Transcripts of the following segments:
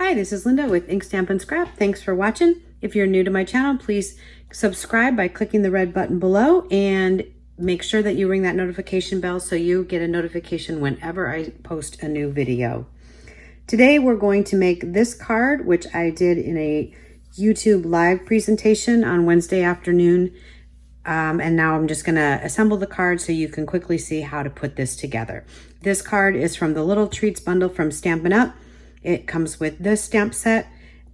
Hi, this is Linda with Ink Stamp and Scrap. Thanks for watching. If you're new to my channel, please subscribe by clicking the red button below and make sure that you ring that notification bell so you get a notification whenever I post a new video. Today we're going to make this card, which I did in a YouTube live presentation on Wednesday afternoon. And now I'm just gonna assemble the card so you can quickly see how to put this together. This card is from the Little Treats bundle from Stampin' Up. It comes with this stamp set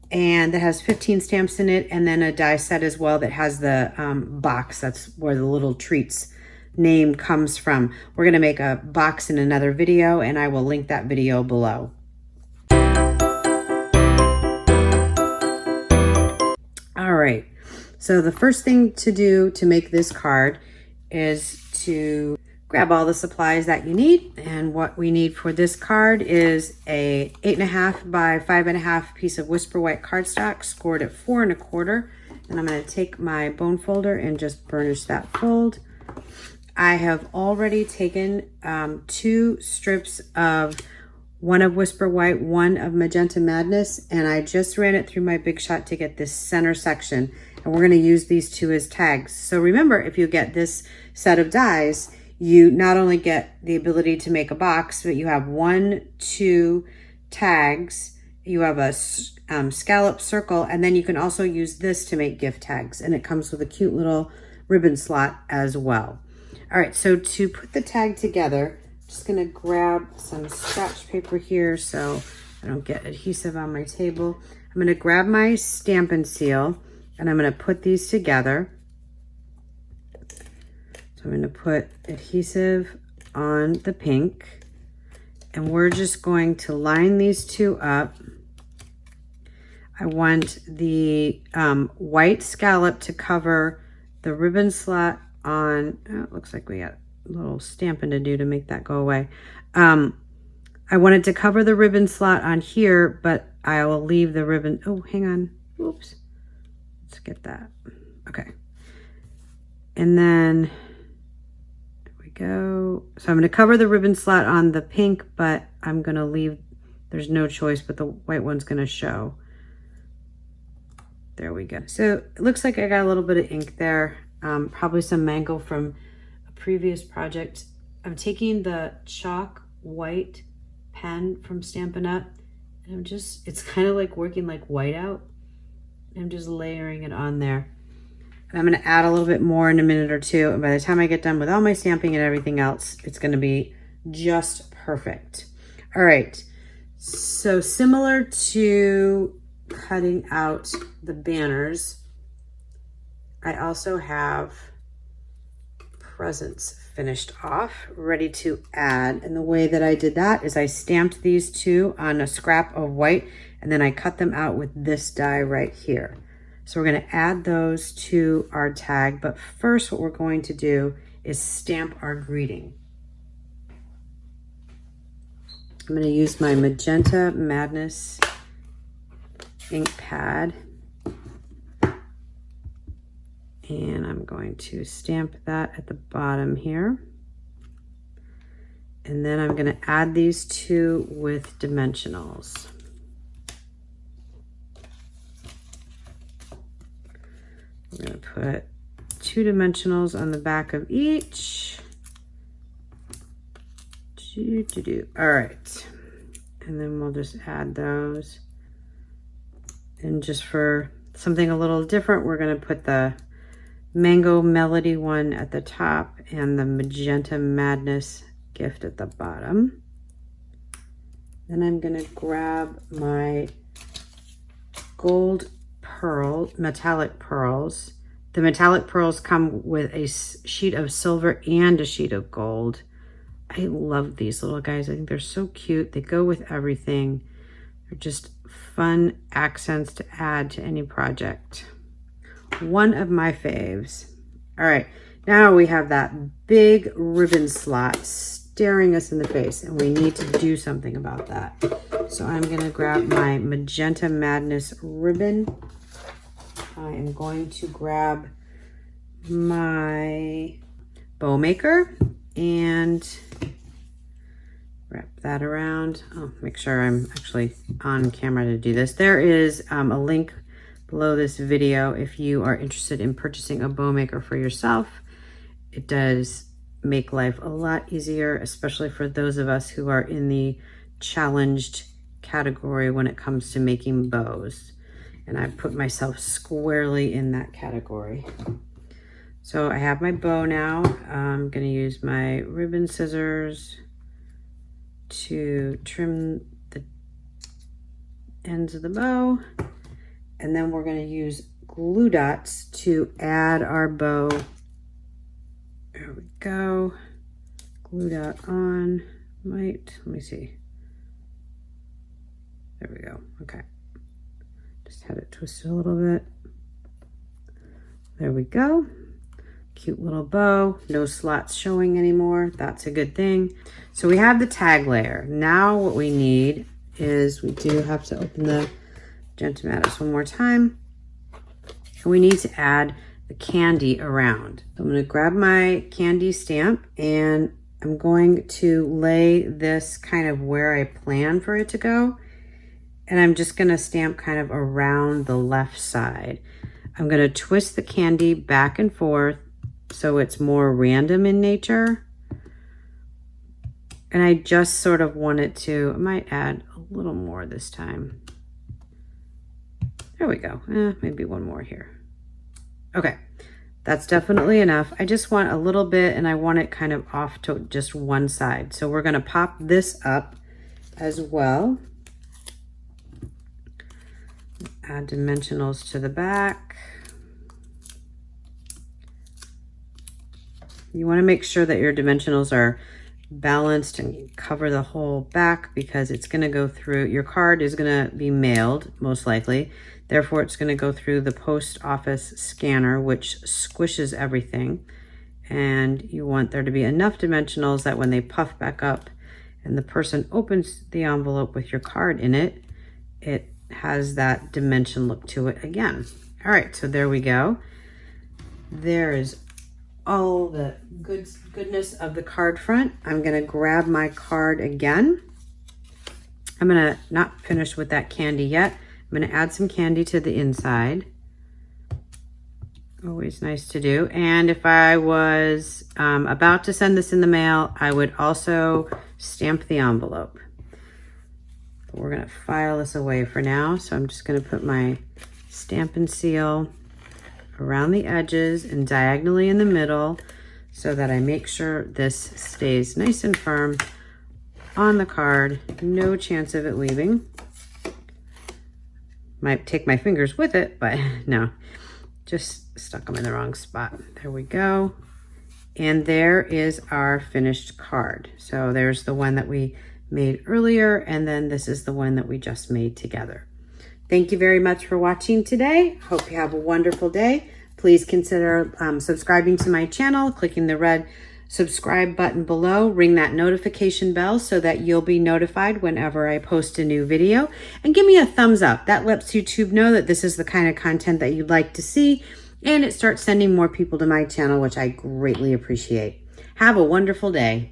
and that has 15 stamps in it, and then a die set as well that has the box. That's where the Little Treats name comes from. We're gonna make a box in another video and I will link that video below. All right, so the first thing to do to make this card is to grab all the supplies that you need. And what we need for this card is a 8.5 by 5.5 piece of Whisper White cardstock scored at 4 1/4. And I'm gonna take my bone folder and just burnish that fold. I have already taken 2 strips of one of Whisper White, one of Magenta Madness, and I just ran it through my Big Shot to get this center section. And we're gonna use these 2 as tags. So remember, if you get this set of dies, you not only get the ability to make a box, but you have 1, 2 tags, you have a scallop circle, and then you can also use this to make gift tags. And it comes with a cute little ribbon slot as well. All right, so to put the tag together, I'm just gonna grab some scratch paper here so I don't get adhesive on my table. I'm gonna grab my Stampin' Seal and I'm gonna put these together. So I'm going to put adhesive on the pink, and we're just going to line these 2 up. I want the white scallop to cover the ribbon slot on, oh, it looks like we got a little stamping to do to make that go away. I want it to cover the ribbon slot on here, but I will leave the ribbon, oh, hang on, oops. Let's get that, okay. And then, go. So I'm going to cover the ribbon slot on the pink, but I'm going to leave, there's no choice, but the white one's going to show. There we go. So it looks like I got a little bit of ink there, probably some mango from a previous project. I'm taking the chalk white pen from Stampin' Up, and I'm just, it's kind of like working like whiteout. I'm just layering it on there. I'm going to add a little bit more in a minute or two. And by the time I get done with all my stamping and everything else, it's going to be just perfect. All right. So similar to cutting out the banners, I also have presents finished off, ready to add. And the way that I did that is I stamped these 2 on a scrap of white, and then I cut them out with this die right here. So we're going to add those to our tag, but first what we're going to do is stamp our greeting. I'm going to use my Magenta Madness ink pad, and I'm going to stamp that at the bottom here. And then I'm going to add these 2 with dimensionals. We're going to put 2 dimensionals on the back of each. All right. And then we'll just add those. And just for something a little different, we're going to put the Mango Melody one at the top and the Magenta Madness gift at the bottom. Then I'm going to grab my gold metallic pearls. The metallic pearls come with a sheet of silver and a sheet of gold. I love these little guys. I think they're so cute. They go with everything. They're just fun accents to add to any project. One of my faves. All right, now we have that big ribbon slot staring us in the face, and we need to do something about that. So I'm gonna grab my Magenta Madness ribbon. I am going to grab my bow maker and Wrap that around. Oh, make sure I'm actually on camera to do this. There is a link below this video if you are interested in purchasing a bow maker for yourself. It does make life a lot easier, especially for those of us who are in the challenged category when it comes to making bows. And I put myself squarely in that category. So I have my bow now. I'm going to use my ribbon scissors to trim the ends of the bow. And then we're going to use glue dots to add our bow. There we go. Glue dot on. Let me see. There we go. Okay. Just had it twisted a little bit. There we go. Cute little bow. No slots showing anymore. That's a good thing. So we have the tag layer. Now what we need is we do have to open the Gentimatis one more time. And we need to add the candy around. So I'm going to grab my candy stamp and I'm going to lay this kind of where I plan for it to go. And I'm just going to stamp kind of around the left side. I'm going to twist the candy back and forth so it's more random in nature. And I just sort of want it to, I might add a little more this time. There we go. Maybe one more here. Okay, that's definitely enough. I just want a little bit and I want it kind of off to just one side. So we're going to pop this up as well. Add dimensionals to the back. You want to make sure that your dimensionals are balanced and cover the whole back because it's going to go through, your card is going to be mailed most likely. Therefore, it's going to go through the post office scanner, which squishes everything. And you want there to be enough dimensionals that when they puff back up and the person opens the envelope with your card in it, it has that dimension look to it again. All right, so there we go. There is all the goodness of the card front. I'm going to grab my card again. I'm going to not finish with that candy yet. I'm going to add some candy to the inside. Always nice to do. And if I was about to send this in the mail, I would also stamp the envelope. We're going to file this away for now. So I'm just going to put my Stampin' Seal around the edges and diagonally in the middle so that I make sure this stays nice and firm on the card. No chance of it leaving. Might take my fingers with it, but no, just stuck them in the wrong spot. There we go. And there is our finished card. So there's the one that we made earlier, and then this is the one that we just made together. Thank you very much for watching today. Hope you have a wonderful day. Please consider subscribing to my channel, clicking the red subscribe button below, ring that notification bell so that you'll be notified whenever I post a new video, and give me a thumbs up. That lets YouTube know that this is the kind of content that you'd like to see, and it starts sending more people to my channel, which I greatly appreciate. Have a wonderful day.